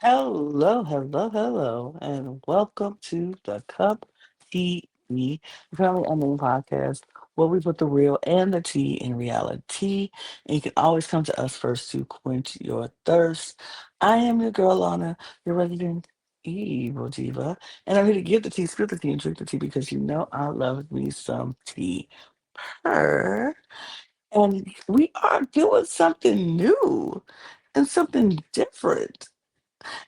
Hello, hello, hello, and welcome to the Cup TV, the Currently Unnamed Podcast, where we put the real and the tea in reality. And you can always come to us first to quench your thirst. I am your girl, Lana, your resident evil diva, and I'm here to give the tea, spill the tea, and drink the tea because you know I love me some tea. Her. And we are doing something new and something different.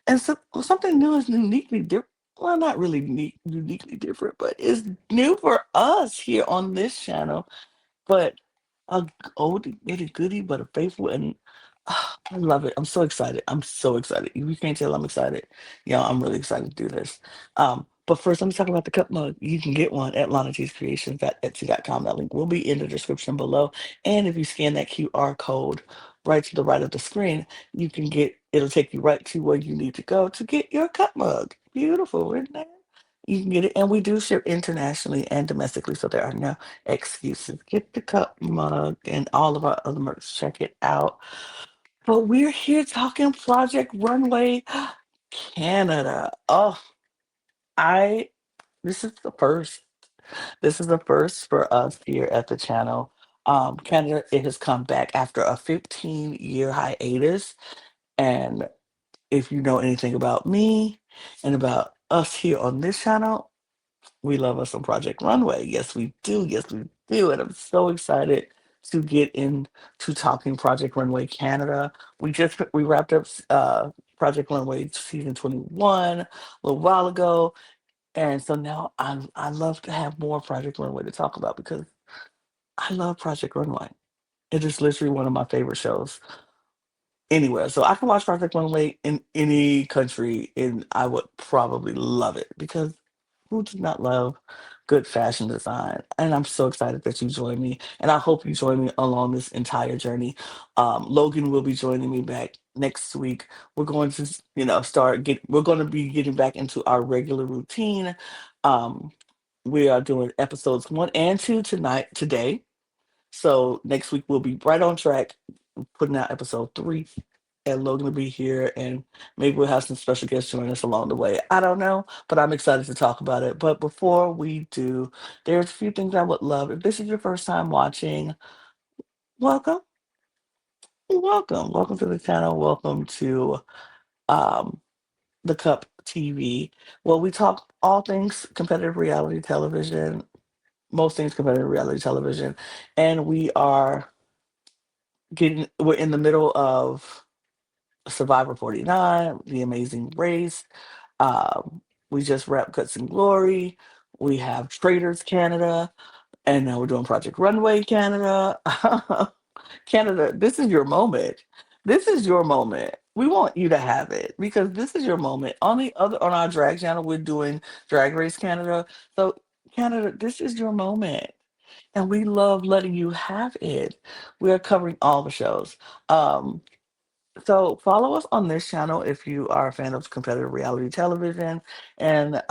And something new is uniquely different. Well, not really uniquely different, but it's new for us here on this channel. But a oldie but a goodie, but a faithful, and I love it. I'm so excited. I'm so excited. You can't tell I'm excited. I'm really excited to do this. But first, let me talk about the cup mug. You can get one at lanatcreations.etsy.com. That link will be in the description below. And if you scan that QR code right to the right of the screen, it'll take you right to where you need to go to get your cup mug. Beautiful, isn't it? You can get it, and we do ship internationally and domestically, so there are no excuses. Get the cup mug and all of our other merch. Check it out. But we're here talking Project Runway Canada. Oh, I this is the first. This is the first for us here at the channel. Canada, it has come back after a 15-year hiatus. And if you know anything about me and about us here on this channel, we love us some Project Runway. Yes, we do. Yes, we do. And I'm so excited to get into talking Project Runway Canada. We wrapped up Project Runway season 21 a little while ago. And so now I love to have more Project Runway to talk about because I love Project Runway. It is literally one of my favorite shows anywhere. So I can watch Project Runway in any country and I would probably love it because who does not love good fashion design? And I'm so excited that you joined me. And I hope you join me along this entire journey. Logan will be joining me back next week. We're going to, we're going to be getting back into our regular routine. Um, we are doing episodes 1 and 2 today. So next week we'll be right on track, putting out episode 3, and Logan will be here, and maybe we'll have some special guests join us along the way. I don't know, but I'm excited to talk about it. But before we do, there's a few things I would love. If this is your first time watching, welcome, welcome to the channel. Welcome to um, the Cup TV. Well, we talk all things competitive reality television, most things competitive reality television, and we're in the middle of Survivor 49, The Amazing Race. We just wrapped Guts and Glory. We have Traders Canada, and now we're doing Project Runway Canada. Canada, this is your moment. This is your moment. We want you to have it because this is your moment. On our drag channel, we're doing Drag Race Canada. So Canada, this is your moment. And we love letting you have it. We are covering all the shows. Um, so follow us on this channel if you are a fan of competitive reality television. And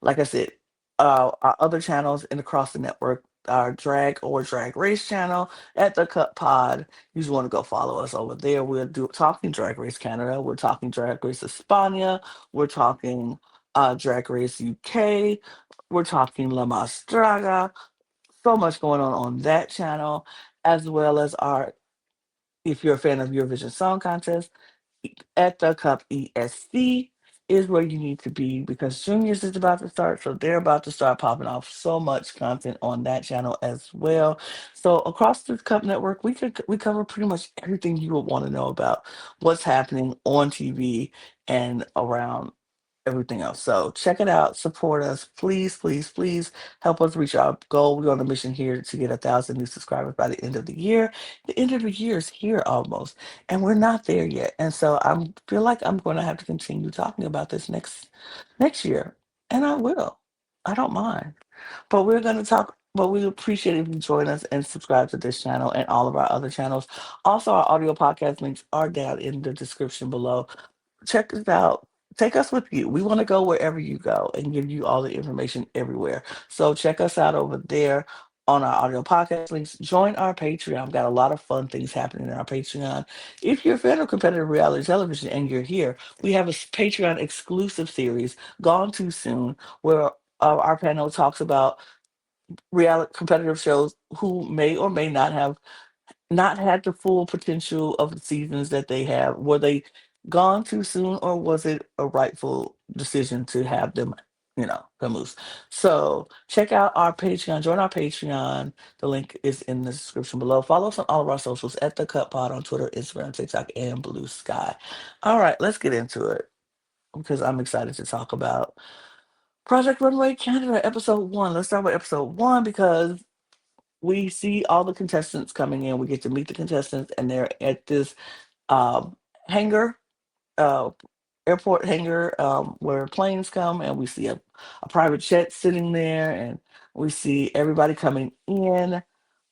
like I said, our other channels and across the network, our drag or drag race channel at the Cut Pod. You just want to go follow us over there. We're talking Drag Race Canada. We're talking Drag Race España. We're talking Drag Race UK. We're talking La Mastraga. So much going on that channel, as well as if you're a fan of Eurovision Song Contest, at the Cup ESC is where you need to be because Juniors is about to start, so they're about to start popping off so much content on that channel as well. So across the Cup network, we cover pretty much everything you would want to know about what's happening on TV and around everything else. So check it out, support us, please, please, please help us reach our goal. We're on a mission here to get 1,000 new subscribers by the end of the year. The end of the year is here almost, and we're not there yet. And so I feel like I'm going to have to continue talking about this next year, and I will. I don't mind. But we're going to talk. But we appreciate if you join us and subscribe to this channel and all of our other channels. Also, our audio podcast links are down in the description below. Check us out. Take us with you. We want to go wherever you go and give you all the information everywhere. So check us out over there. on our audio podcast links, join our Patreon. We've got a lot of fun things happening in our Patreon. If you're a fan of competitive reality television and you're here, we have a Patreon exclusive series, Gone Too Soon, where our panel talks about reality competitive shows who may or may not have not had the full potential of the seasons that they have. Were they gone too soon, or was it a rightful decision to have them, come loose? So check out our Patreon, join our Patreon. The link is in the description below. Follow us on all of our socials at the Cut Pod on Twitter, Instagram, TikTok, and Blue Sky. All right, let's get into it because I'm excited to talk about Project Runway Canada, episode one. Let's start with episode one because we see all the contestants coming in. We get to meet the contestants, and they're at this um, hangar, uh, airport hangar, where planes come, and we see a private jet sitting there, and we see everybody coming in,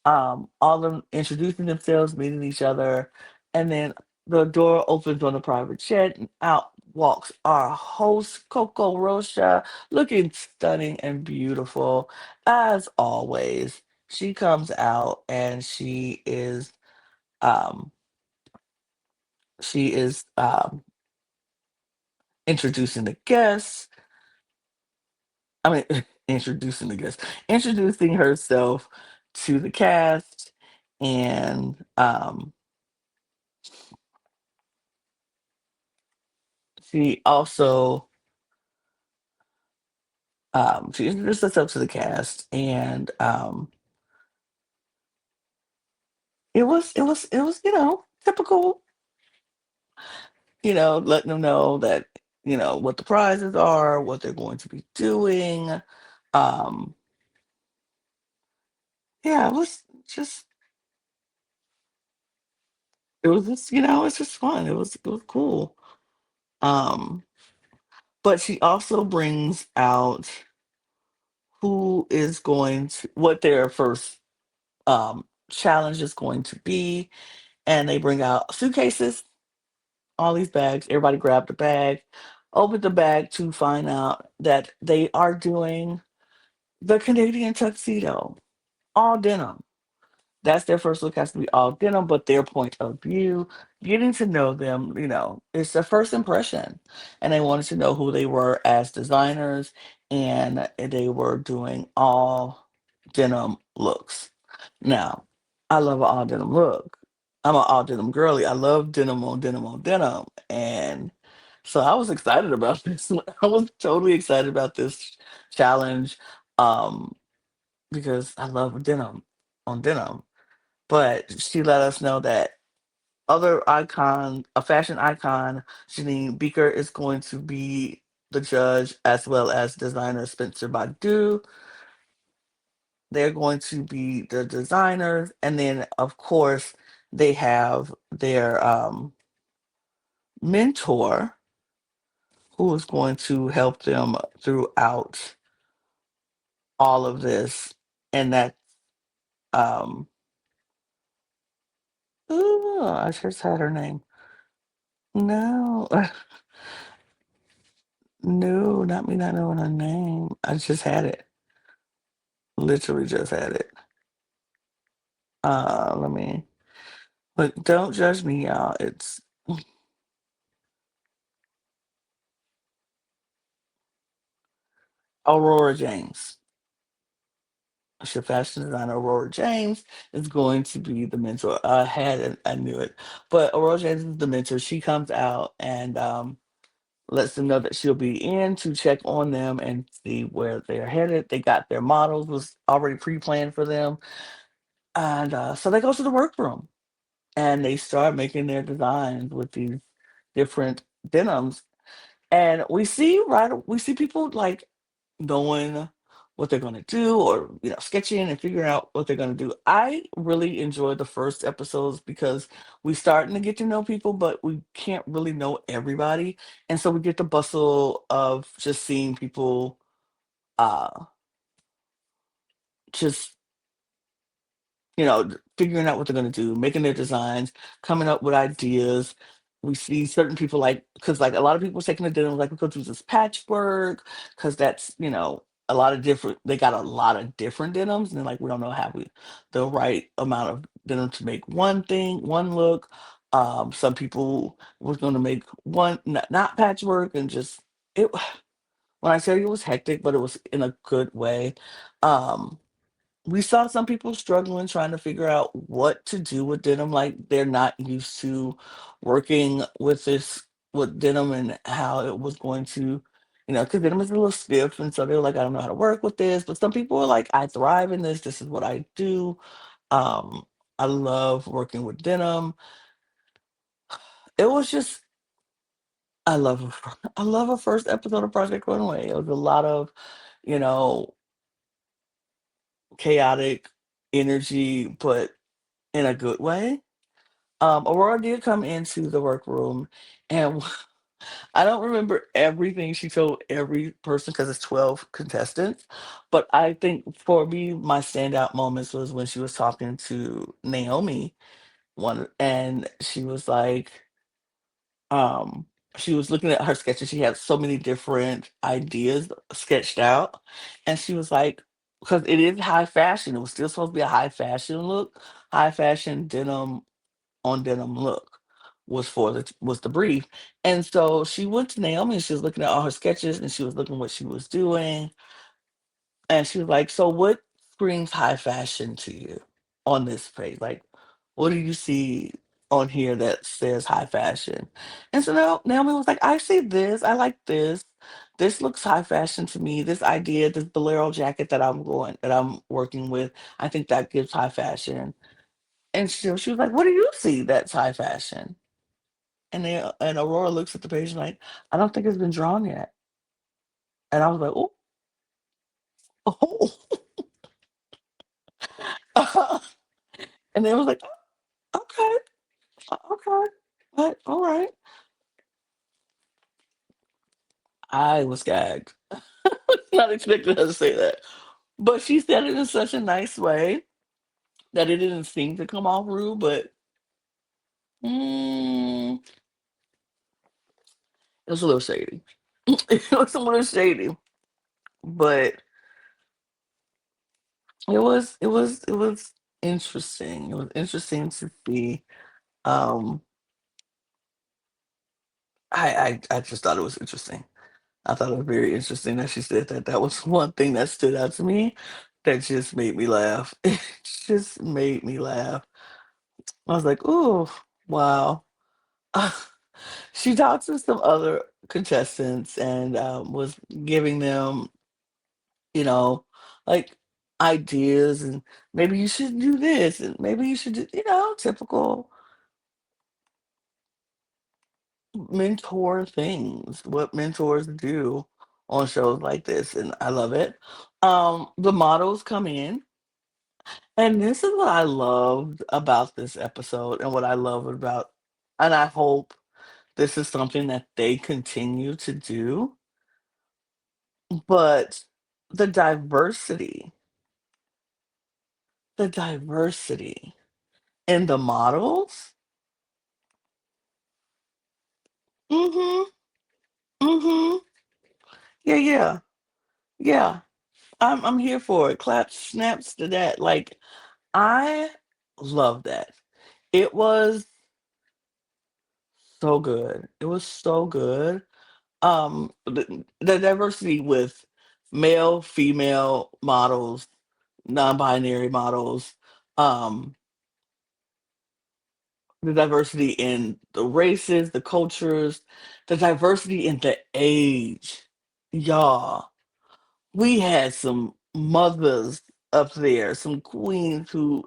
all of them introducing themselves, meeting each other, and then the door opens on the private jet, and out walks our host, Coco Rocha, looking stunning and beautiful as always. She comes out and um, she is introducing the guests. I mean, introducing the guests, introducing herself to the cast, and she also she introduced herself to the cast, and it was typical, letting them know that what the prizes are, what they're going to be doing. Um, yeah, just it's just fun. It was cool. Um, but she also brings out who is going to what their first challenge is going to be, and they bring out suitcases, all these bags. Everybody grab the bag, open the bag to find out that they are doing the Canadian tuxedo, all denim. That's their first look, has to be all denim, but their point of view, getting to know them, it's their first impression. And they wanted to know who they were as designers, and they were doing all denim looks. Now, I love an all denim look. I'm an all denim girly. I love denim on denim on denim. And so I was excited about this one. I was totally excited about this challenge, um, because I love denim on denim. But she let us know that other icon, a fashion icon, Janine Beaker, is going to be the judge, as well as designer Spencer Badu. They're going to be the designers. And then, of course, they have their mentor who is going to help them throughout all of this. And that, um, ooh, I just had her name. No, no, not me not knowing her name. I just had it. Literally just had it. Let me, but don't judge me, y'all. It's Aurora James. Your fashion designer Aurora James is going to be the mentor. I had it, I knew it. But Aurora James is the mentor. She comes out and lets them know that she'll be in to check on them and see where they're headed. They got their models was already pre-planned for them. And so they go to the workroom and they start making their designs with these different denims. And we see people like knowing what they're gonna do, or sketching and figuring out what they're gonna do. I really enjoyed the first episodes because we starting to get to know people, but we can't really know everybody. And so we get the bustle of just seeing people uh just figuring out what they're gonna do, making their designs, coming up with ideas. We see certain people, like, because like a lot of people taking the denim, like, we could do this patchwork because that's a lot of different they got a lot of different denims, and like we don't know how we the right amount of denim to make one thing, one look. Some people was gonna make one not patchwork and just it when I say it was hectic, but it was in a good way. Um, we saw some people struggling trying to figure out what to do with denim, like they're not used to working with this with denim and how it was going to, because denim is a little stiff, and so they were like, I don't know how to work with this. But some people are like, I thrive in this. This is what I do. Um, I love working with denim. It was just I love a first episode of Project Runway. It was a lot of, you know, chaotic energy, but in a good way. Aurora did come into the workroom, and I don't remember everything she told every person because it's 12 contestants. But I think for me, my standout moments was when she was talking to Naomi and um, she was looking at her sketches. She had so many different ideas sketched out, and she was like, because it is high fashion, it was still supposed to be a high fashion look, high fashion denim on denim look was the brief. And so she went to Naomi and she was looking at all her sketches and she was looking what she was doing. And she was like, so what screams high fashion to you on this page? Like, what do you see on here that says high fashion? And so now Naomi was like, I see this, I like this. This looks high fashion to me. This idea, this bolero jacket that I'm working with, I think that gives high fashion. And she was like, "What do you see that's high fashion?" And Aurora looks at the page and like, "I don't think it's been drawn yet." And I was like, "Oh, oh." And they was like, "Okay, okay, but all right." I was gagged. Not expecting her to say that, but she said it in such a nice way that it didn't seem to come off rude. But mm, it was a little shady. It was a little shady, but it was interesting. It was interesting to see. Um, I just thought it was interesting. I thought it was very interesting that she said that. That was one thing that stood out to me that just made me laugh. It just made me laugh. I was like, "Ooh, wow." She talked to some other contestants and was giving them, you know, like ideas and maybe you should do this and maybe you should do, typical mentor things, what mentors do on shows like this, and I love it. The models come in, and this is what I loved about this episode, and what I love about, and I hope this is something that they continue to do, but the diversity, the diversity in the models. Mm-hmm. Mm-hmm. Yeah, yeah, yeah. I'm here for it. Claps, snaps to that. Like I love that. It was so good. It was so good. The diversity with male, female models, non-binary models, um, the diversity in the races, the cultures, the diversity in the age. Y'all, we had some mothers up there, some queens who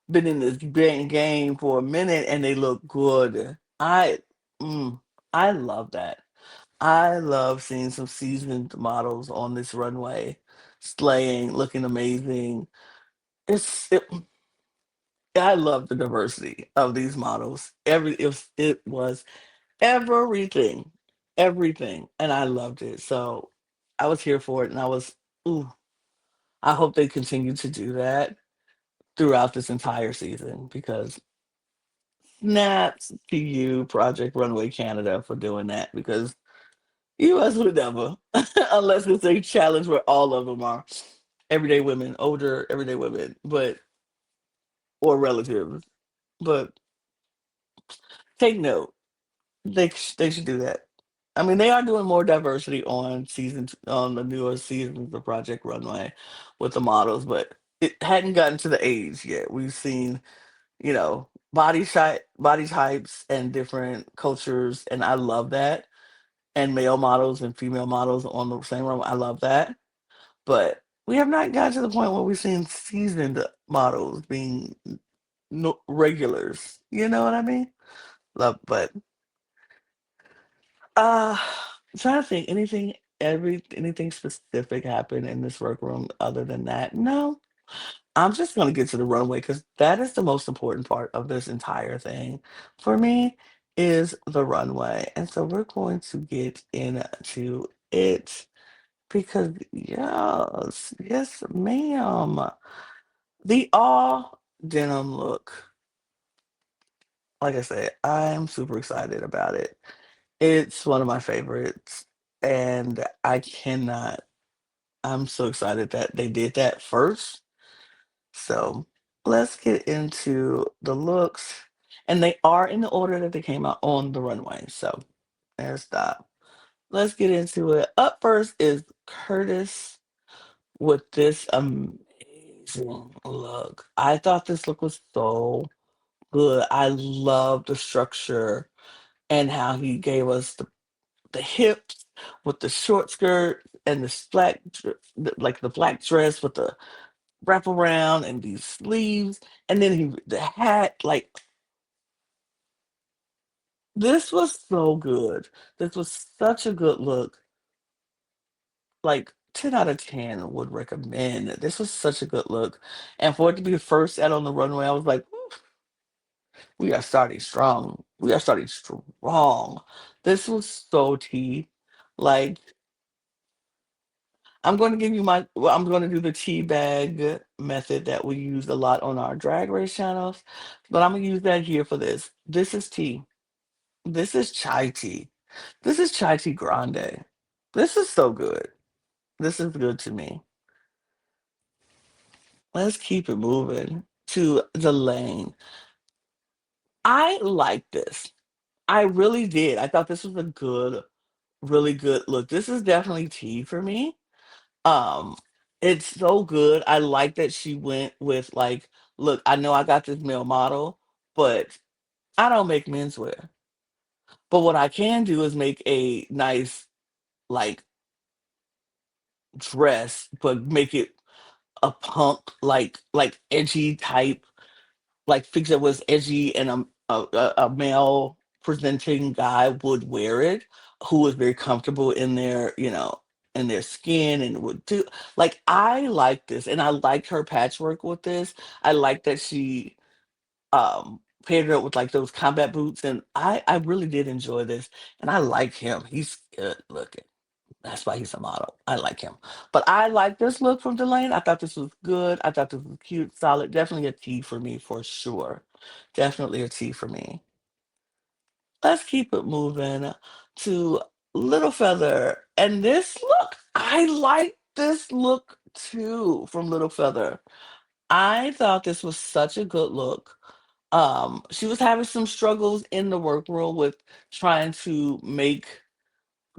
been in this game for a minute and they look good. Mm, I love that. I love seeing some seasoned models on this runway, slaying, looking amazing. It's it, I love the diversity of these models. It was everything, everything, and I loved it. So I was here for it, and ooh, I hope they continue to do that throughout this entire season because snaps to you, Project Runway Canada, for doing that because US would never, unless it's a challenge where all of them are everyday women, older everyday women, but or relatives. But take note, they should do that. I mean, they are doing more diversity on on the newer seasons of Project Runway with the models, but it hadn't gotten to the age yet. We've seen, body types and different cultures, and I love that. And male models and female models on the same room, I love that. But we have not gotten to the point where we've seen seasoned models being no, regulars. You know what I mean? Love, but I'm trying to think anything specific happened in this workroom other than that. No, I'm just gonna get to the runway because that is the most important part of this entire thing for me is the runway. And so we're going to get into it because yes, yes, ma'am. The all denim look, like I said, I'm super excited about it. It's one of my favorites, and I'm so excited that they did that first. So let's get into the looks. And they are in the order that they came out on the runway. So there's that. Let's get into it. Up first is Curtis with this amazing look. I thought this look was so good. I love the structure and how he gave us the hips with the short skirt and the like the black dress with the wraparound and these sleeves, and then the hat. Like this was so good. This was such a good look. Like 10 out of 10 would recommend. This was such a good look, and for it to be the first out on the runway, I was like, "Ooh, we are starting strong. We are starting strong." This was so tea. Like I'm going to do the tea bag method that we use a lot on our drag race channels, but I'm going to use that here for this. This is tea. This is chai tea. This is chai tea grande. This is so good. This is good to me. Let's keep it moving to the lane. I like this. I really did. I thought this was a really good look. This is definitely tea for me. Um, it's so good. I like that she went with like, look, I know I got this male model, but I don't make menswear. But what I can do is make a nice like dress, but make it a punk like edgy type, like fix it was edgy and a male presenting guy would wear it, who was very comfortable in their, in their skin and would do like I like this and I liked her patchwork with this. I like that she paired it up with like those combat boots and I really did enjoy this and I like him. He's good looking. That's why he's a model. I like him. But I like this look from Delane. I thought this was good. I thought this was cute, solid. Definitely a T for me for sure. Definitely a T for me. Let's keep it moving to Little Feather. And this look, I like this look too from Little Feather. I thought this was such a good look. She was having some struggles in the workroom with trying to make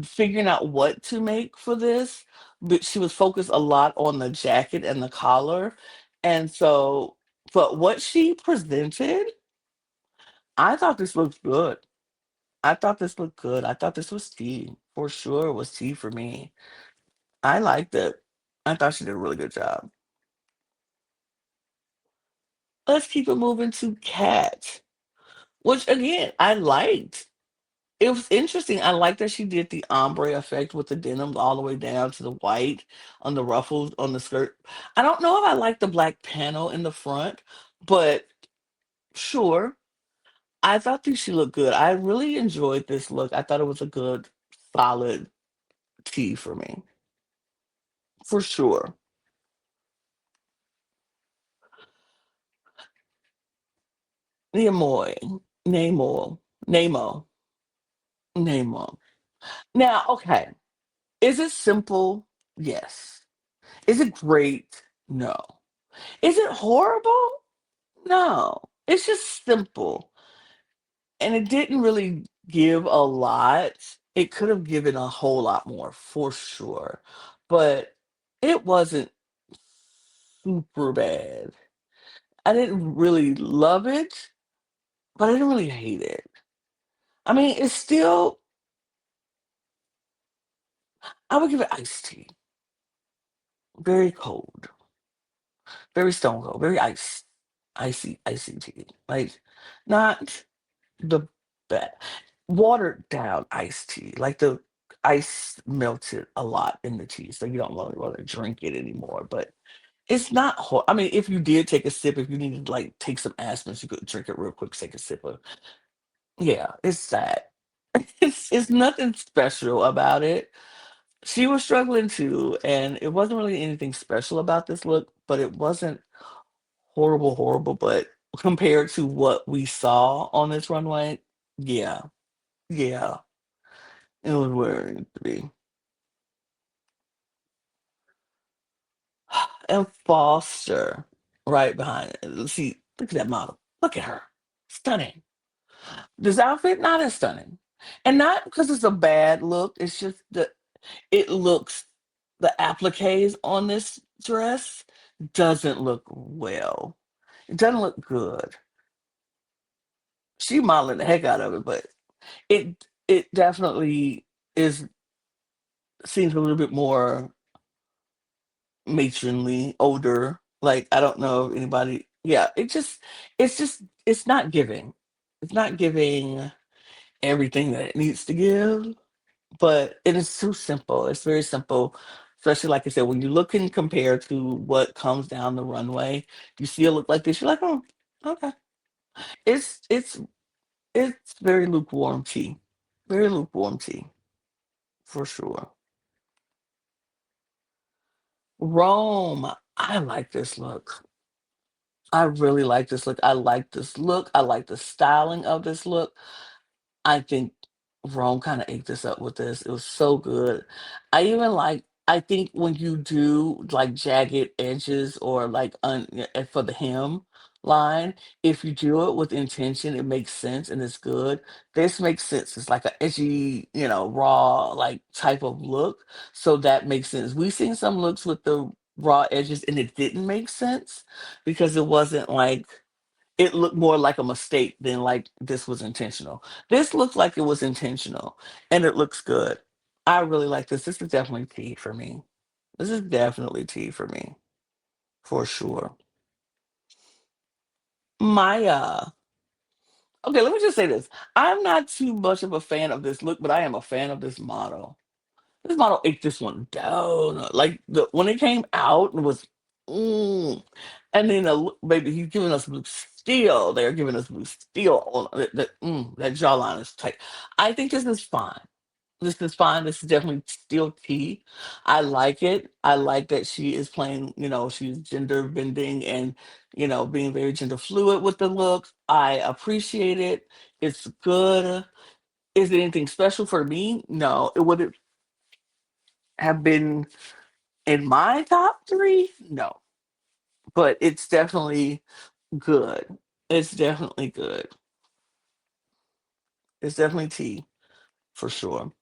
figuring out what to make for this, but she was focused a lot on the jacket and the collar. And so, but what she presented, I thought this looked good. I thought this looked good. I thought this was tea for sure. It was tea for me. I liked it. I thought she did a really good job. Let's keep it moving to Cat, which again I liked. It was interesting. I like that she did the ombre effect with the denim all the way down to the white on the ruffles on the skirt. I don't know if I like the black panel in the front, but sure. I thought that she looked good. I really enjoyed this look. I thought it was a good, solid tee for me, for sure. Nemo, Nemo, Nemo, Nemo. Now, okay, is it simple? Yes. Is it great? No. Is it horrible? No. It's just simple. And it didn't really give a lot. It could have given a whole lot more for sure. But it wasn't super bad. I didn't really love it, but I didn't really hate it. I mean, it's still, I would give it iced tea. Very cold, very stone cold, very icy tea. Like, not the best. Watered down iced tea. Like the ice melted a lot in the tea, so you don't really want to drink it anymore. But it's not I mean, if you did take a sip, if you needed to like take some aspirins, you could drink it real quick, take a sip of. Yeah, it's that. It's nothing special about it. She was struggling too, and it wasn't really anything special about this look, but it wasn't horrible, horrible. But compared to what we saw on this runway, yeah, yeah, it was where it needed to be. And Foster right behind it. See, look at that model. Look at her. Stunning. This outfit, not as stunning. And not because it's a bad look, it's just that it looks, the appliques on this dress doesn't look well. It doesn't look good. She modeling the heck out of it, but it definitely is, seems a little bit more matronly, older. Like, I don't know if anybody, yeah, it's not giving. It's not giving everything that it needs to give, but it is too simple. It's very simple. Especially like I said, when you look and compare to what comes down the runway, you see a look like this, you're like, oh, okay. It's it's it's very lukewarm tea. Very lukewarm tea, for sure. Rome. I like this look. I really like this look. I like this look. I like the styling of this look. I think Rome kinda ate this up with this. It was so good. I think when you do, like, jagged edges or, like, for the hem line, if you do it with intention, it makes sense and it's good. This makes sense. It's like a edgy, raw, like, type of look, so that makes sense. We've seen some looks with the raw edges, and it didn't make sense because it wasn't like, it looked more like a mistake than like this was intentional. This looks like it was intentional and it looks good. I really like this. This is definitely tea for me. This is definitely tea for me, for sure. My okay, let me just say this. I'm not too much of a fan of this look, but I am a fan of this model. This model ate this one down. Like when it came out, it was, mm. And then baby, he's giving us blue steel. They're giving us blue steel. That jawline is tight. I think this is fine. This is fine. This is definitely still tea. I like it. I like that she is playing, she's gender bending and, being very gender fluid with the look. I appreciate it. It's good. Is it anything special for me? No. It would have been in my top 3? No, but it's definitely good. It's definitely good. It's definitely tea for sure.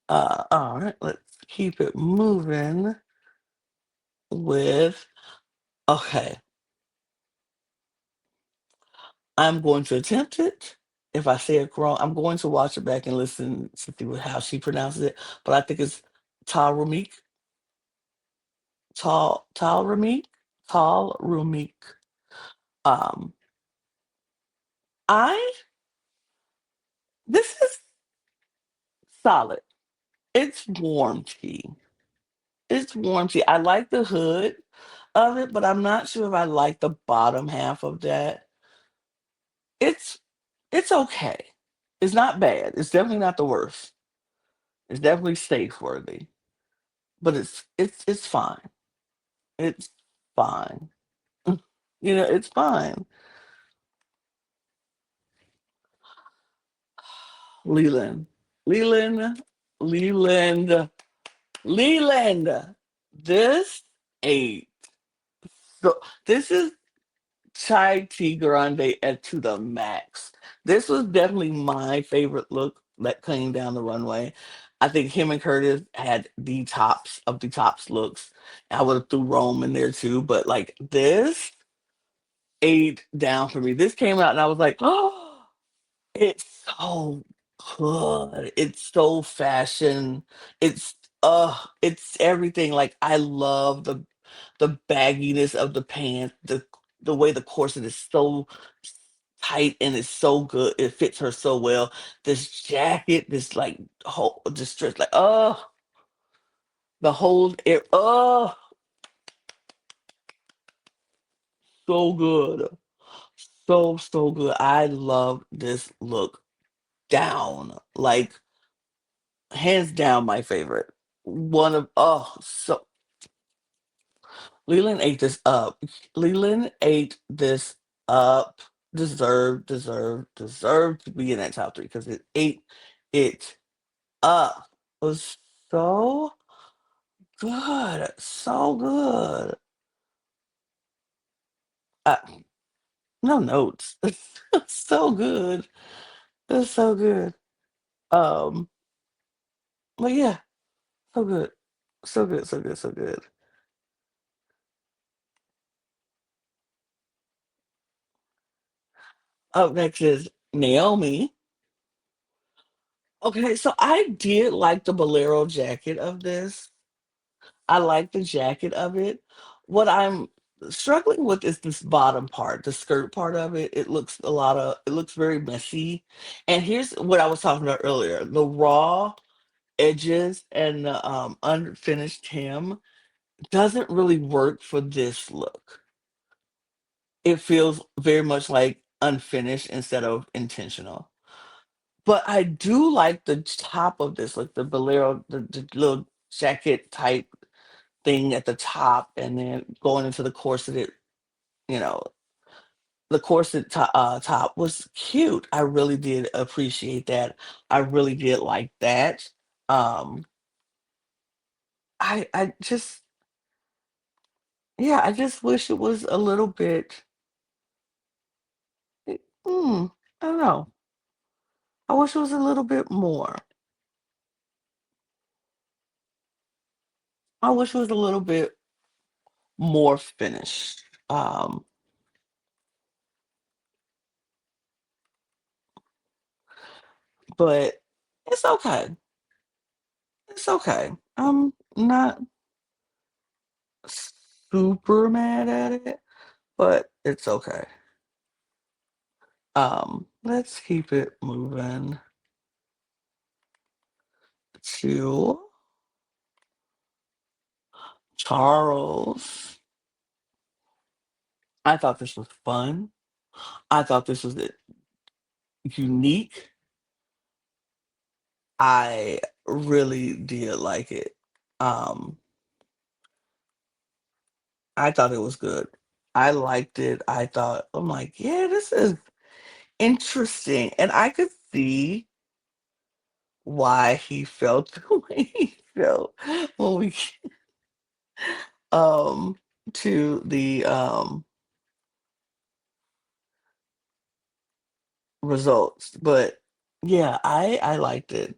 All right, let's keep it moving with, okay, I'm going to attempt it. If I say it wrong, I'm going to watch it back and listen to see how she pronounces it. But I think it's Tal Rumik, Tal Rumik. Um, I This is solid. It's warm tea. It's warm tea. I like the hood of it, but I'm not sure if I like the bottom half of that. It's it's okay. It's not bad. It's definitely not the worst. It's definitely safe worthy, but it's fine. It's fine. It's fine. Leland. Leland. Leland. Leland. This ate. So this is chai tea grande at to the max. This was definitely my favorite look that came down the runway. I think him and Curtis had the tops of the tops looks. I would have threw Rome in there too, but like this ate down for me. This came out and I was like, oh, it's so good. It's so fashion. It's it's everything. Like I love the bagginess of the pants, the way the corset is so tight and it's so good. It fits her so well. This jacket, this like whole just dress like the whole it so good. So good. I love this look down. Like hands down my favorite. One of so Leland ate this up. Leland ate this up. Deserved to be in that top three because it ate it up. It was so good. So good. Uh, no notes. So good. It's so good. Um, but yeah, so good. So good, so good, so good. Up next is Naomi. Okay, so I did like the bolero jacket of this. I like the jacket of it. What I'm struggling with is this bottom part, the skirt part of it. It looks very messy. And here's what I was talking about earlier. The raw edges and the unfinished hem doesn't really work for this look. It feels very much like unfinished instead of intentional. But I do like the top of this, like the bolero, the little jacket type thing at the top, and then going into the corseted, you know, the top was cute. I really did appreciate that. I really did like that. Um, I just yeah, I just wish it was a little bit. I don't know. I wish it was a little bit more. I wish it was a little bit more finished. But it's okay. It's okay. I'm not super mad at it, but it's okay. Let's keep it moving to Charles. I thought this was fun. I thought this was unique. I really did like it. Um, I thought it was good. I liked it. I'm like, yeah, this is interesting. And I could see why he felt the way he felt when we um to the results. But yeah, I liked it.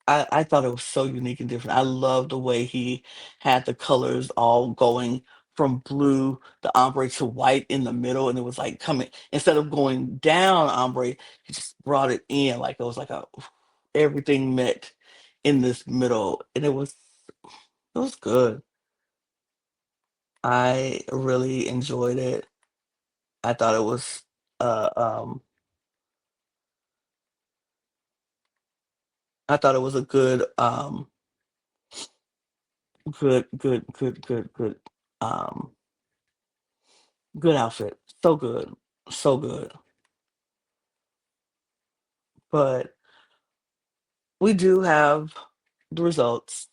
I thought it was so unique and different. I love the way he had the colors all going from blue, the ombre to white in the middle, and it was like coming instead of going down ombre, he just brought it in like it was like a everything met in this middle, and it was good. I really enjoyed it. I thought it was uh um I thought it was a good um good outfit. So good. So good. But we do have the results,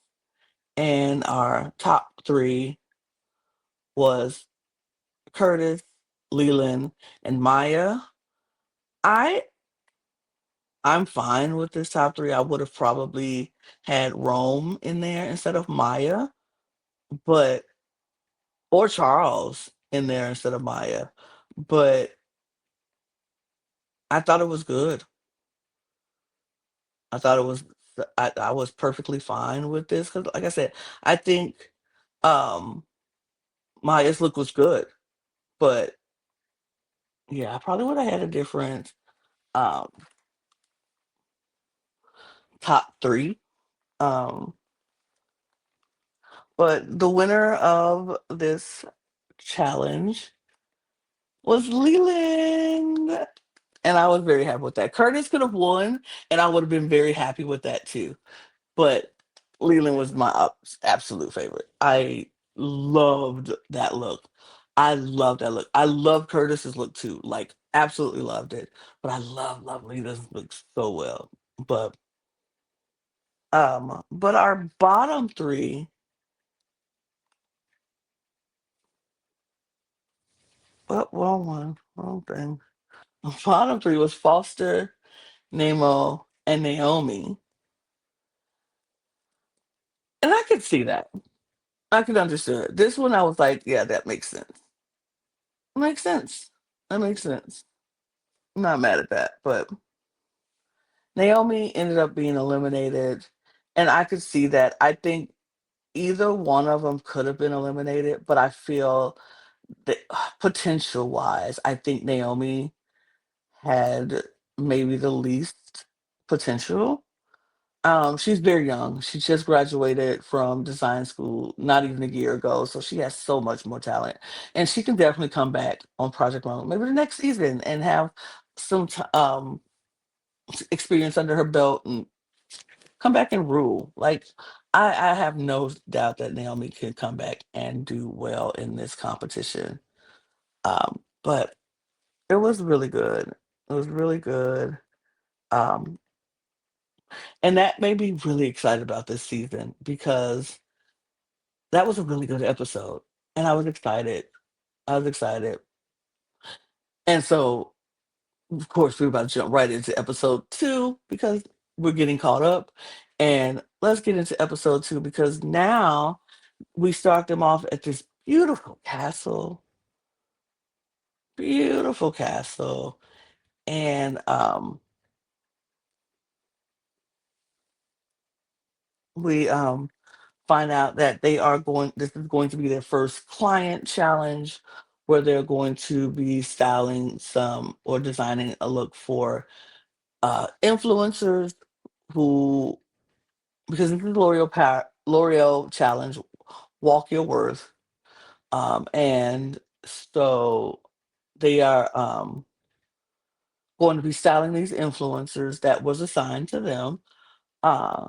and our top three was Curtis, Leland, and Maya. I I'm fine with this top three. I would have probably had Rome in there instead of Maya, but or Charles in there instead of Maya. But I thought it was good. I thought it was I was perfectly fine with this because, like I said, I think um Maya's look was good, but yeah, I probably would have had a different um top three. Um, but the winner of this challenge was Leland. And I was very happy with that. Curtis could have won, and I would have been very happy with that too. But Leland was my absolute favorite. I loved that look. I loved that look. I love Curtis's look too. Like absolutely loved it. But I love Leland's look so well. But but our bottom three, wrong one, wrong thing. Bottom three was Foster, Nemo, and Naomi. And I could see that. I could understand. This one I was like, yeah, that makes sense. Makes sense. That makes sense. I'm not mad at that. But Naomi ended up being eliminated. And I could see that. I think either one of them could have been eliminated, but I feel that potential wise, I think Naomi had maybe the least potential. She's very young. She just graduated from design school not even a year ago, so she has so much more talent, and she can definitely come back on Project Runway maybe the next season and have some experience under her belt and come back and rule. Like I have no doubt that Naomi can come back and do well in this competition. But it was really good. It was really good. Um, and that made me really excited about this season because that was a really good episode, and I was excited. I was excited. And so, of course, we're about to jump right into episode 2 because we're getting caught up. And let's get into episode 2 because now we start them off at this beautiful castle, and, we, find out that this is going to be their first client challenge where they're going to be styling some or designing a look for influencers who because this is L'Oreal challenge, walk your worth. And so they are going to be styling these influencers that was assigned to them uh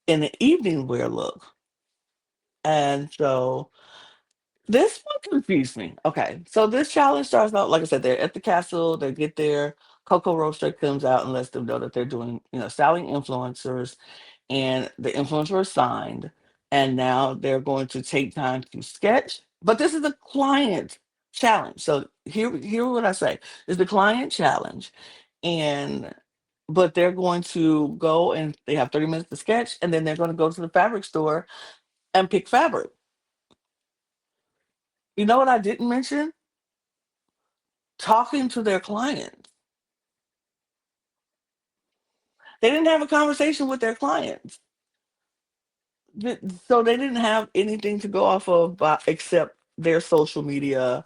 in an evening wear look. And so this one confused me. Okay, so this challenge starts out, like I said, they're at the castle, they get there, Coco Roaster comes out and lets them know that they're doing, styling influencers, and the influencer is signed, and now they're going to take time to sketch. But this is a client challenge. So hear what I say. It's the client challenge. And but they're going to go and they have 30 minutes to sketch, and then they're going to go to the fabric store and pick fabric. You know what I didn't mention? Talking to their clients. They didn't have a conversation with their clients. So they didn't have anything to go off of except their social media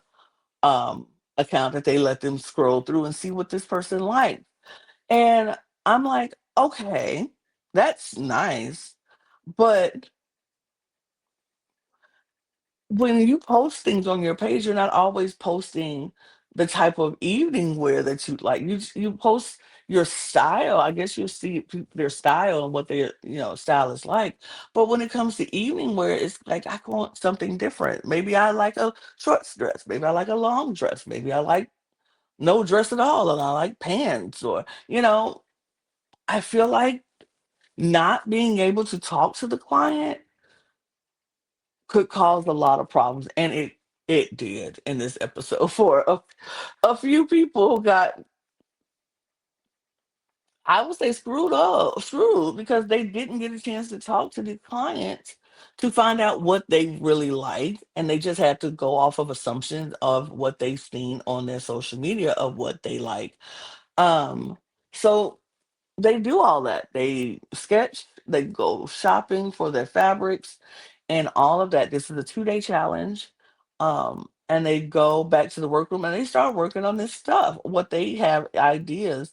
account that they let them scroll through and see what this person liked. And I'm like, okay, that's nice. But when you post things on your page, you're not always posting the type of evening wear that you like. You post your style. I guess you'll see their style and what their style is like. But when it comes to evening wear, it's like I want something different. Maybe I like a short dress. Maybe I like a long dress. Maybe I like no dress at all, and I like pants. Or I feel like not being able to talk to the client could cause a lot of problems, and it did in this episode for a few people who got I would say screwed because they didn't get a chance to talk to the clients to find out what they really like, and they just had to go off of assumptions of what they've seen on their social media of what they like. Um, so they do all that. They sketch, they go shopping for their fabrics and all of that. This is a 2-day challenge. And they go back to the workroom and they start working on this stuff, what they have ideas,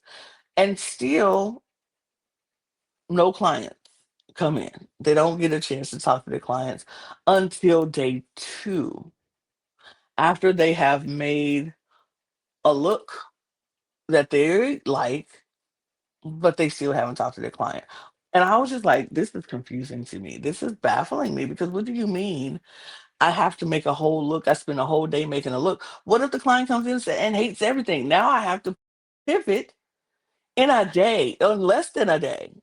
and still no clients come in. They don't get a chance to talk to their clients until day 2, after they have made a look that they like, but they still haven't talked to their client. And I was just like, this is confusing to me. This is baffling me because what do you mean I have to make a whole look? I spend a whole day making a look. What if the client comes in and hates everything? Now I have to pivot in a day, in less than a day.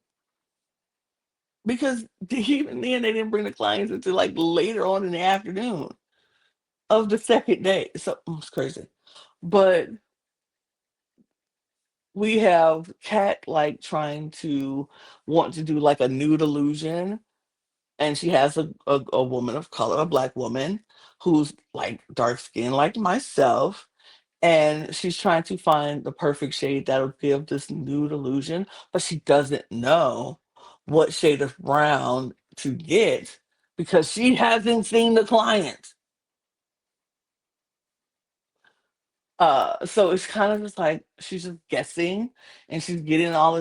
Because even then, they didn't bring the clients until like later on in the afternoon of the second day. So it's crazy. But we have Kat like trying to want to do like a nude illusion, and she has a woman of color, a black woman who's like dark skinned like myself, and she's trying to find the perfect shade that'll give this nude illusion, but she doesn't know what shade of brown to get because she hasn't seen the client. So it's kind of just like she's just guessing, and she's getting all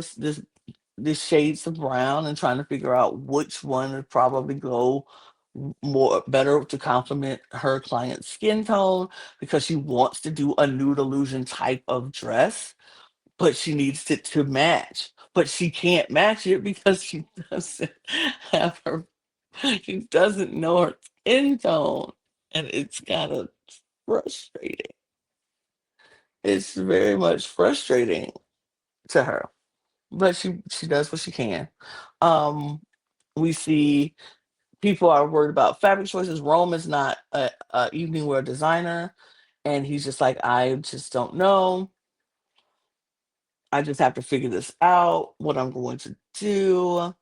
this shades of brown and trying to figure out which one would probably go more better to complement her client's skin tone because she wants to do a nude illusion type of dress, but she needs it to match. But she can't match it because she doesn't have her, she doesn't know her skin tone. And it's kind of frustrating. It's very much frustrating to her. But she does what she can. Um, we see people are worried about fabric choices. Rome is not a evening wear designer, and he's just like, I just don't know. I just have to figure this out. What I'm going to do.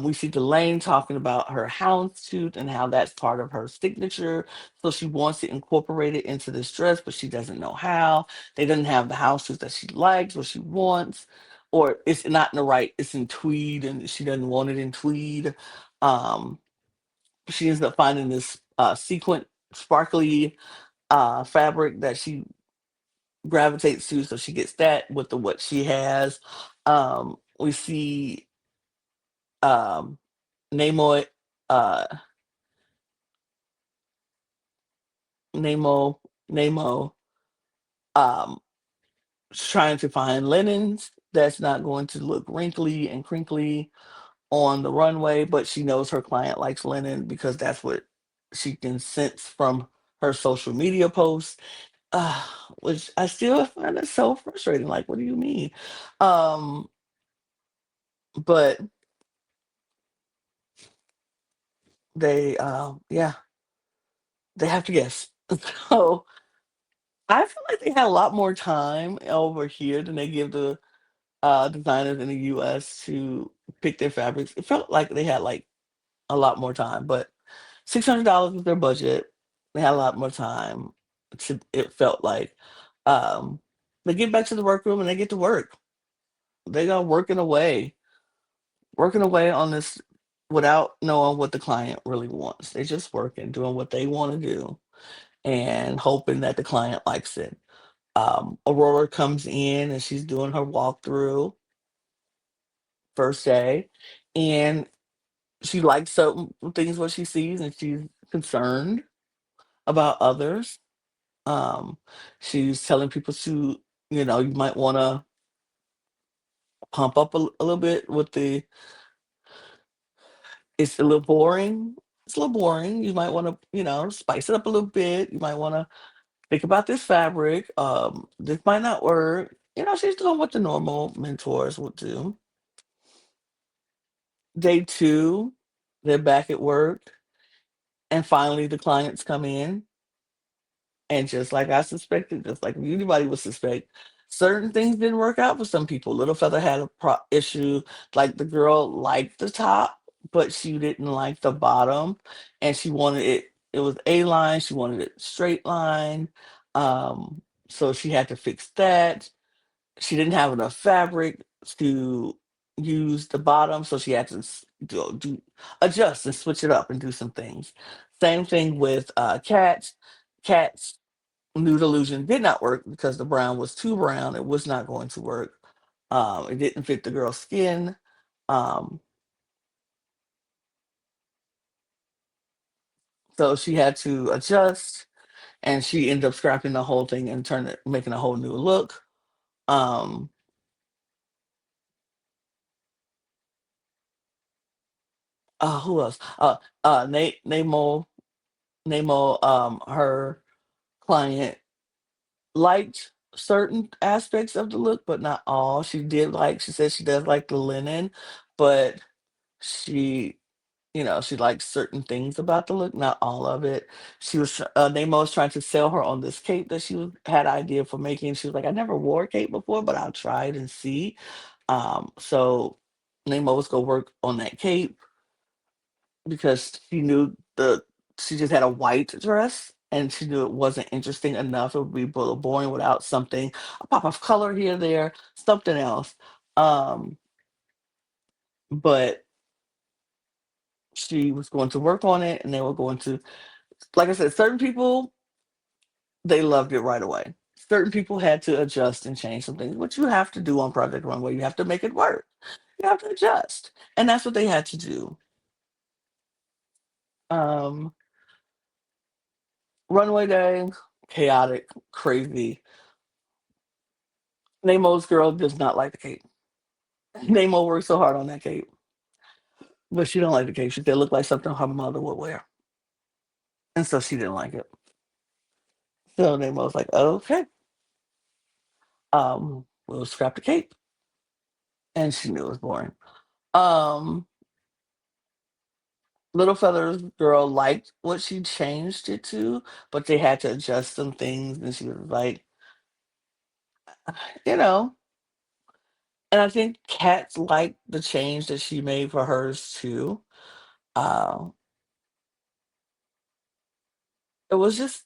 We see Delane talking about her houndstooth and how that's part of her signature. So she wants to incorporate it into this dress, but she doesn't know how. They doesn't have the houndstooth that she likes or she wants, or it's not in the right, it's in tweed and she doesn't want it in tweed. Um, she ends up finding this sequin sparkly fabric that she gravitates to, so she gets that with the what she has. We see um Nemo uh Nemo Nemo um trying to find linens that's not going to look wrinkly and crinkly on the runway, but she knows her client likes linen because that's what she can sense from her social media posts. Uh, which I still find it so frustrating. Like, what do you mean? Um, but yeah, they have to guess. So I feel like they had a lot more time over here than they give the designers in the US to pick their fabrics. It felt like they had like a lot more time, but $600 was their budget. They had a lot more time. It felt like um, they get back to the workroom and they get to work. They are working away on this without knowing what the client really wants. They just working, doing what they want to do, and hoping that the client likes it. Aurora comes in and she's doing her walkthrough first day, and she likes certain things what she sees, and she's concerned about others. Um, she's telling people to, you might want to pump up a little bit with the. It's a little boring. It's a little boring. You might want to, spice it up a little bit. You might want to think about this fabric. This might not work. She's doing what the normal mentors would do. Day 2, they're back at work, and finally the clients come in, and just like I suspected, just like anybody would suspect, certain things didn't work out for some people. Little Feather had a issue, like the girl liked the top, but she didn't like the bottom, and she wanted it. It was a line. She wanted it straight line, so she had to fix that. She didn't have enough fabric to use the bottom, so she had to adjust and switch it up and do some things. Same thing with cats. Cats Nude Illusion did not work because the brown was too brown. It was not going to work. It didn't fit the girl's skin. Um, so she had to adjust, and she ended up scrapping the whole thing and making a whole new look. Um, who else? Namo, her client liked certain aspects of the look, but not all. She said she does like the linen, but she she likes certain things about the look, not all of it. Nemo was trying to sell her on this cape that had idea for making. She was like, I never wore a cape before, but I'll try it and see. So Nemo was gonna work on that cape because she just had a white dress and she knew it wasn't interesting enough. It would be a little boring without something, a pop of color here, there, something else. Um, but she was going to work on it and they were going to, like I said, certain people, they loved it right away. Certain people had to adjust and change some things, which you have to do on Project Runway. You have to make it work. You have to adjust. And that's what they had to do. Um, Runway day, chaotic, crazy. Nemo's girl does not like the cape. Nemo worked so hard on that cape, but she don't like the cape. She said it looked like something her mother would wear, and so she didn't like it. So Nemo was like, "Okay, we'll scrap the cape," and she knew it was boring. Um, Little Feather's girl liked what she changed it to, but they had to adjust some things, and she was like, you know. And I think cats liked the change that she made for hers too. Uh,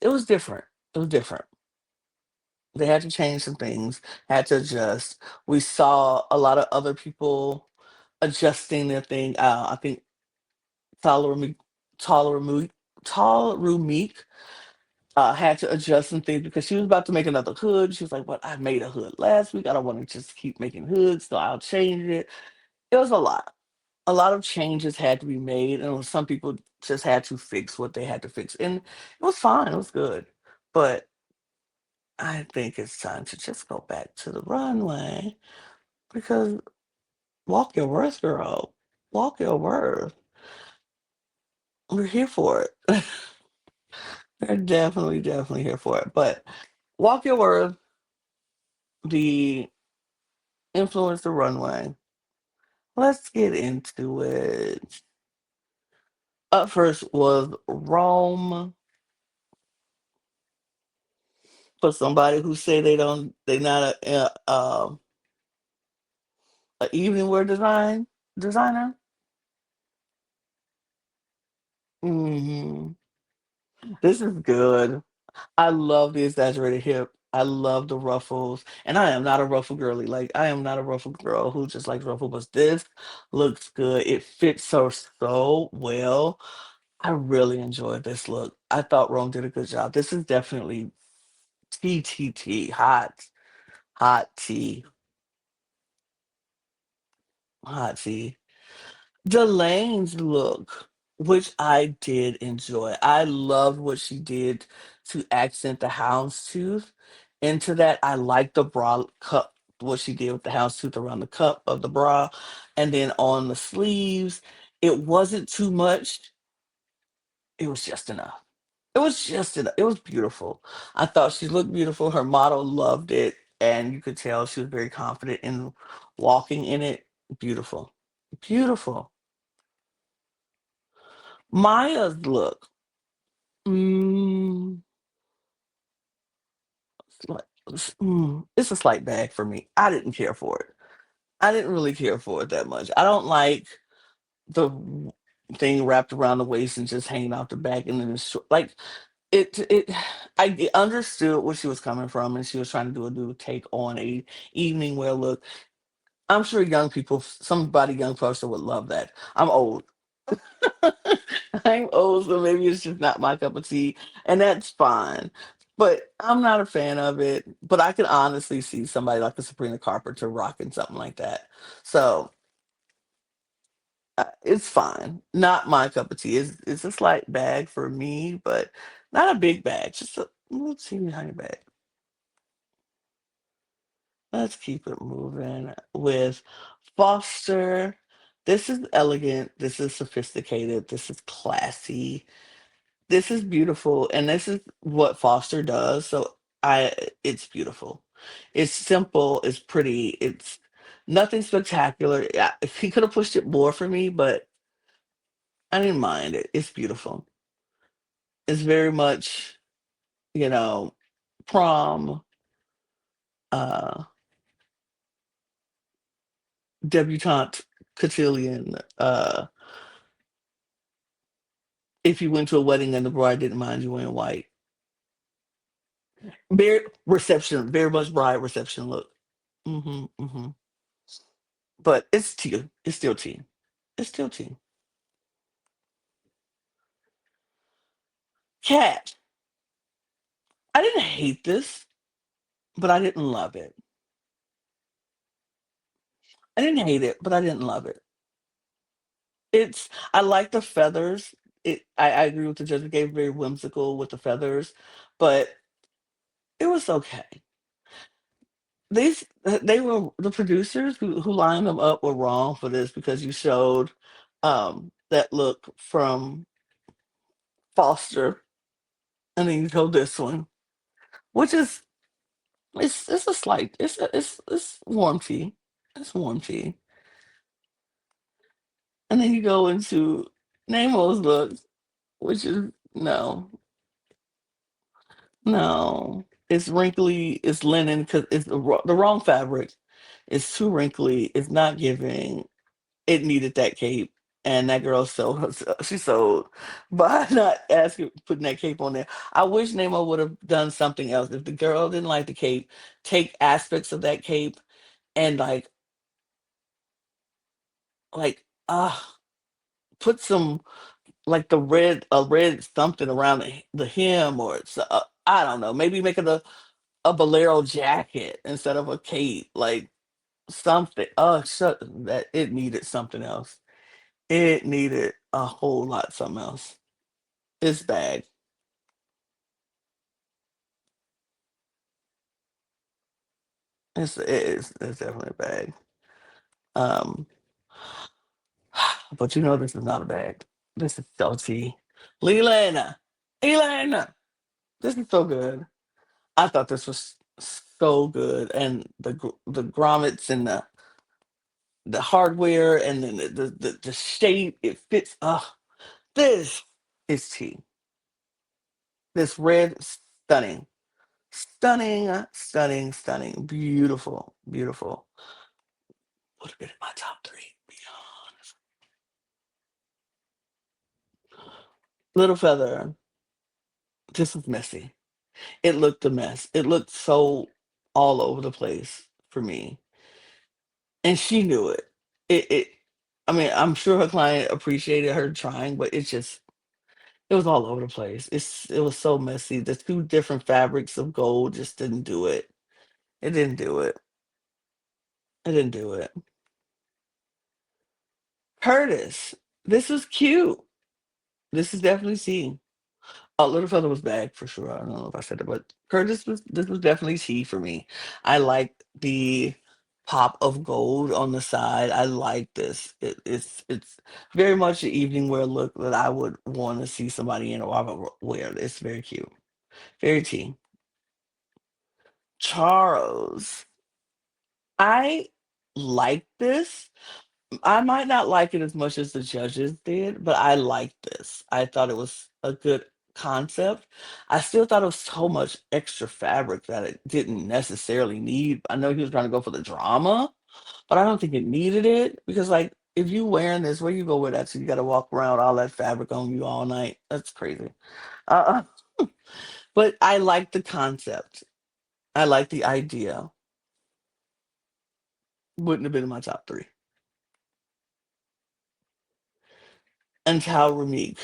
it was different. It was different. They had to change some things, had to adjust. We saw a lot of other people adjusting their thing. I think Taller Taller Tall Meek had to adjust some things because she was about to make another hood. She was like, "But I made a hood last week. I don't want to just keep making hoods, so I'll change it." It was a lot. A lot of changes had to be made, and some people just had to fix what they had to fix, and it was fine. It was good, but I think it's time to just go back to the runway because walk your worth, girl. Walk your worth. We're here for it. We're definitely, definitely here for it. But walk your worth, the influencer runway. Let's get into it. Up first was Rome, for somebody who say they not a evening wear designer. Hmm. This is good. I love the exaggerated hip. I love the ruffles, and I am not a ruffle girly. Like I am not a ruffle girl who just likes ruffle. But this looks good. It fits her so well. I really enjoyed this look. I thought Rome did a good job. This is definitely TTT, hot tea, hot tea. Delane's look, which I did enjoy. I loved what she did to accent the houndstooth. Into that, I like the bra cup, what she did with the houndstooth around the cup of the bra, and then on the sleeves. It wasn't too much. It was just enough. It was just enough. It was beautiful. I thought she looked beautiful. Her model loved it, and you could tell she was very confident in walking in it. Beautiful, beautiful. Maya's look. Mm, like, it's a slight bag for me. I didn't care for it. I didn't really care for it that much. I don't like the thing wrapped around the waist and just hanging out the back, and then it's like it. I understood where she was coming from, and she was trying to do a new take on a evening wear look. I'm sure young people, somebody young person would love that. I'm old. I'm old, so maybe it's just not my cup of tea, and that's fine. But I'm not a fan of it. But I can honestly see somebody like a Sabrina Carpenter rocking something like that. So it's fine. Not my cup of tea. It's a slight bag for me, but not a big bag. Just a little teeny tiny bag. Let's keep it moving with Foster. This is elegant. This is sophisticated. This is classy. This is beautiful, and this is what Foster does. So I, it's beautiful. It's simple. It's pretty. It's nothing spectacular. Yeah, he could have pushed it more for me, but I didn't mind it. It's beautiful. It's very much, you know, prom, uh, debutante, cotillion. If you went to a wedding and the bride didn't mind you wearing white, very reception, very much bride reception look. Hmm. But it's tea. It's still tea. It's still tea. Cat. I didn't hate this, but I didn't love it. I didn't hate it, but I didn't love it. I like the feathers. I agree with the judge. It gave very whimsical with the feathers, but it was okay. They were the producers who lined them up were wrong for this because you showed that look from Foster and then you showed this one, which is it's a slight it's warm tea. It's warm tea. And then you go into Nemo's look, which is no, no. It's wrinkly, it's linen because it's the wrong fabric. It's too wrinkly. It's not giving. It needed that cape, and that girl sold herself. She sold by not asking putting that cape on there. I wish Nemo would have done something else. If the girl didn't like the cape, take aspects of that cape and like put some like the red a red something around the hem or it's I don't know. Maybe make it a bolero jacket instead of a cape. Like something. Oh, shut that! It needed something else. It needed a whole lot something else. It's bad. It's definitely bad. Um, but you know this is not a bag. This is salty. Lelana, Elena, this is so good. I thought this was so good, and the grommets and the hardware and then the shape it fits. This is tea. This red, stunning, stunning, stunning, stunning, beautiful, beautiful. Would have been in my top three. Be honest. Little feather. This was messy. It looked a mess. It looked so all over the place for me, and she knew it. It. I mean, I'm sure her client appreciated her trying, but it was all over the place. It was so messy. The two different fabrics of gold just didn't do it. It didn't do it. It didn't do it. Curtis, this was cute. This is definitely C. Little Feather was bad for sure. I don't know if I said it, but Curtis was this was definitely C for me. I liked the pop of gold on the side. I like this. It's very much the evening wear look that I would want to see somebody in or I would wear. It's very cute. Very tea. Charles. I like this. I might not like it as much as the judges did, but I liked this. I thought it was a good concept. I still thought it was so much extra fabric that it didn't necessarily need. I know he was trying to go for the drama, but I don't think it needed it because, like, if you wearing this, where you go with that? So you got to walk around with all that fabric on you all night. That's crazy. Uh, but I like the concept. I like the idea. Wouldn't have been in my top three. And Cal Ramik,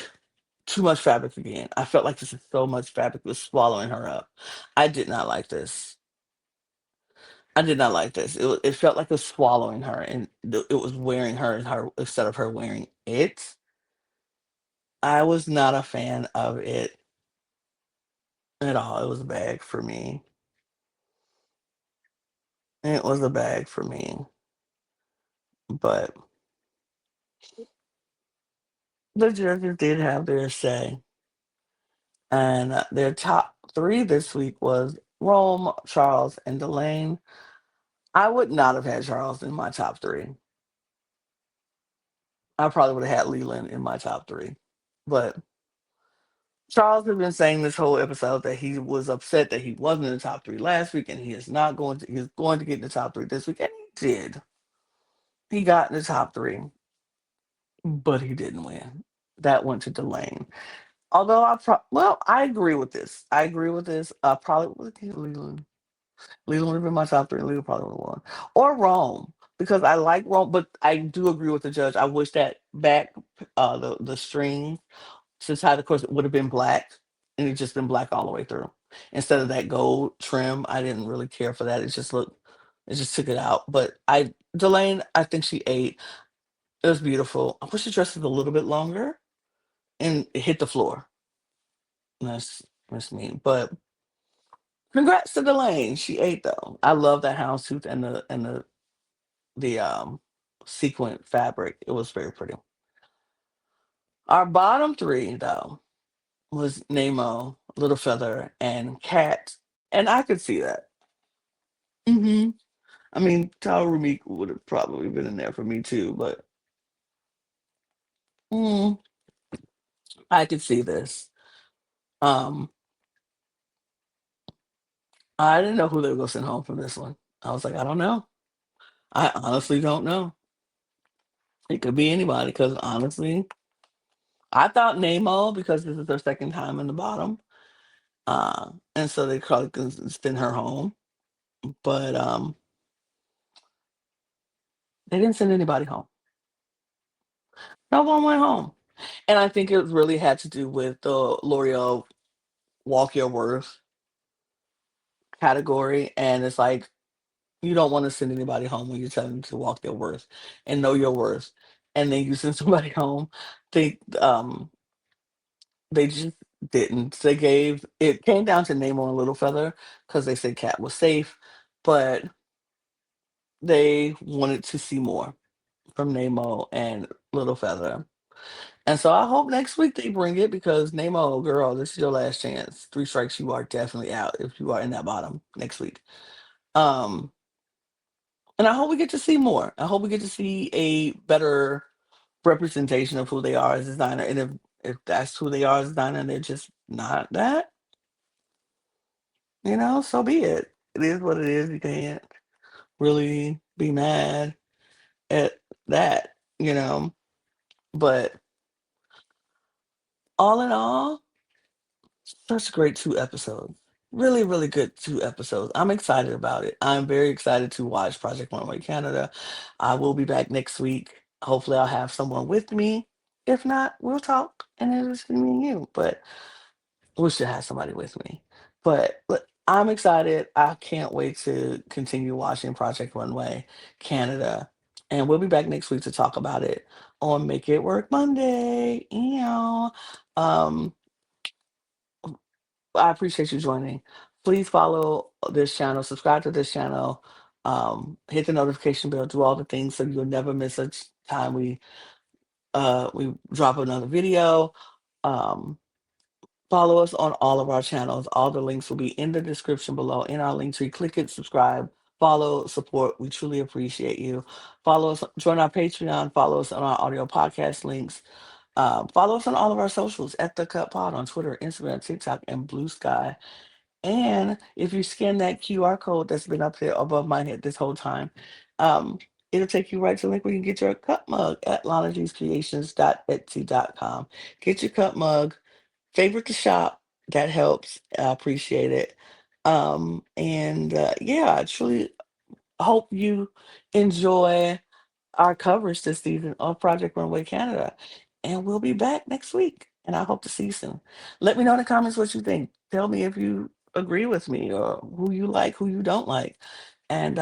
too much fabric again. I felt like this is so much fabric was swallowing her up. I did not like this. I did not like this. It felt like it was swallowing her, and it was wearing her instead of her wearing it. I was not a fan of it at all. It was a bag for me. It was a bag for me. But the judges did have their say, and their top three this week was Rome, Charles, and Delane. I would not have had Charles in my top three. I probably would have had Leland in my top three. But Charles has been saying this whole episode that he was upset that he wasn't in the top three last week, and he is not going to. He's going to get in the top three this week, and he did. He got in the top three, but he didn't win. That went to Delane. Although well, I agree with this. I agree with this. Probably would have Leland. Leland would have been my top three. Leland probably would have won, or Rome because I like Rome, but I do agree with the judge. I wish that back the string since how the course it would have been black and it just been black all the way through instead of that gold trim. I didn't really care for that. It just took it out. But Delane, I think she ate. It was beautiful. I wish the dress was a little bit longer and it hit the floor. That's mean. But congrats to Delane. She ate though. I love that houndstooth and the sequin fabric. It was very pretty. Our bottom three though was Nemo, Little Feather, and Cat, and I could see that. hmm I mean, Tyler Rumik would have probably been in there for me too, but mm, I could see this. Um, I didn't know who they were going to send home from this one. I was like, I don't know. I honestly don't know. It could be anybody because honestly, I thought Nemo because this is their second time in the bottom, and so they probably could send her home, but they didn't send anybody home. No one went home. And I think it really had to do with the L'Oreal Walk Your Worth category. And it's like, you don't want to send anybody home when you're telling them to walk their worth and know your worth. And then you send somebody home. They they just didn't. They gave it came down to Nemo and Little Feather because they said Cat was safe, but they wanted to see more from Nemo and Little Feather. And so I hope next week they bring it because Nemo, girl, this is your last chance. Three strikes, you are definitely out if you are in that bottom next week. Um, and I hope we get to see more. I hope we get to see a better representation of who they are as a designer. And if that's who they are as a designer and they're just not that, so be it. It is what it is. You can't really be mad at that, you know. But all in all, such great 2 episodes. Really, really good 2 episodes. I'm excited about it. I'm very excited to watch Project Runway Canada. I will be back next week. Hopefully, I'll have someone with me. If not, we'll talk and it'll just be me and you. But we should have somebody with me. But look, I'm excited. I can't wait to continue watching Project Runway Canada. And we'll be back next week to talk about it on Make It Work Monday. Um, I appreciate you joining. Please follow this channel, subscribe to this channel, hit the notification bell, do all the things so you'll never miss a time we drop another video. Um, Follow us on all of our channels. All the links will be in the description below in our link tree. Click it, subscribe, follow, support. We truly appreciate you. Follow us, join our Patreon, follow us on our audio podcast links. Follow us on all of our socials at The Cut Pod on Twitter, Instagram, TikTok, and Blue Sky. And if you scan that QR code that's been up there above my head this whole time, um, it'll take you right to the link where you can get your cup mug at lanagcreations.etsy.com. Get your cup mug, favorite the shop. That helps. I appreciate it. And yeah, I truly hope you enjoy our coverage this season of Project Runway Canada. And we'll be back next week. And I hope to see you soon. Let me know in the comments what you think. Tell me if you agree with me or who you like, who you don't like. And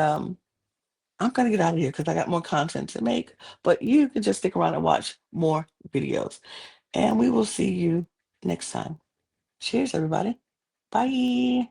I'm going to get out of here because I got more content to make. But you can just stick around and watch more videos. And we will see you next time. Cheers, everybody. Bye.